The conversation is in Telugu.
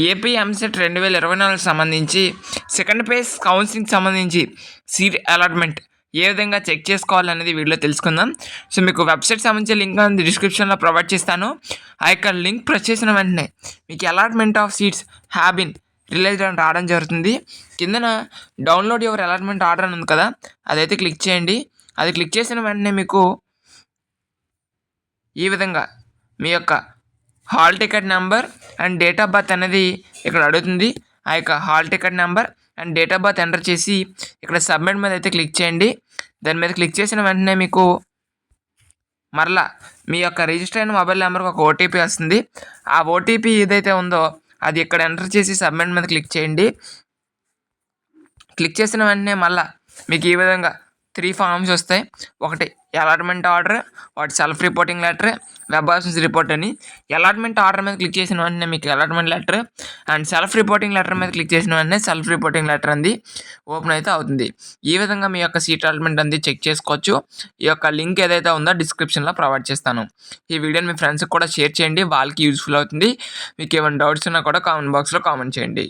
ఏపీ ఎంసెట్ 2024 సంబంధించి సెకండ్ ఫేజ్ కౌన్సిలింగ్ సంబంధించి సీట్ అలాట్మెంట్ ఏ విధంగా చెక్ చేసుకోవాలనేది వీడియోలో తెలుసుకుందాం. సో మీకు వెబ్సైట్ సంబంధించిన లింక్ అనేది డిస్క్రిప్షన్లో ప్రొవైడ్ చేస్తాను. ఆ యొక్క లింక్ ప్రెస్ చేసిన వెంటనే మీకు allotment of seats have been released అని రావడం జరుగుతుంది. కిందన డౌన్లోడ్ యువర్ అలాట్మెంట్ ఆర్డర్ అని ఉంది కదా, అదైతే క్లిక్ చేయండి. అది క్లిక్ చేసిన వెంటనే మీకు ఈ విధంగా మీ యొక్క hall ticket number and date of birth అనేది ఇక్కడ అడుగుతుంది. ఆ యొక్క hall ticket number and date of birth enter చేసి ఇక్కడ సబ్మిట్ మీద అయితే క్లిక్ చేయండి. దాని మీద క్లిక్ చేసిన వెంటనే మీకు మరలా మీ యొక్క రిజిస్టర్ అయిన మొబైల్ నెంబర్కి ఒక ఓటీపీ వస్తుంది. ఆ ఓటీపీ ఏదైతే ఉందో అది ఇక్కడ ఎంటర్ చేసి సబ్మిట్ మీద క్లిక్ చేయండి. క్లిక్ చేసిన వెంటనే మళ్ళీ మీకు ఈ విధంగా 3 ఫామ్స్ వస్తాయి. ఒకటి అలాట్మెంట్ ఆర్డర్, వాటి self reporting letter, web options report అని. అలాట్మెంట్ ఆర్డర్ మీద క్లిక్ చేసిన వెంటనే మీకు allotment letter and self reporting letter మీద క్లిక్ చేసిన వెంటనే సెల్ఫ్ రిపోర్టింగ్ లెటర్ అంది ఓపెన్ అయితే అవుతుంది. ఈ విధంగా మీ యొక్క సీట్ అలాట్మెంట్ అంది చెక్ చేసుకోవచ్చు. ఈ యొక్క లింక్ ఏదైతే ఉందో డిస్క్రిప్షన్లో ప్రొవైడ్ చేస్తాను. ఈ వీడియోని మీ ఫ్రెండ్స్కి కూడా షేర్ చేయండి, వాళ్ళకి యూజ్ఫుల్ అవుతుంది. మీకు ఏమైనా డౌట్స్ ఉన్నా కూడా కామెంట్ బాక్స్లో కామెంట్ చేయండి.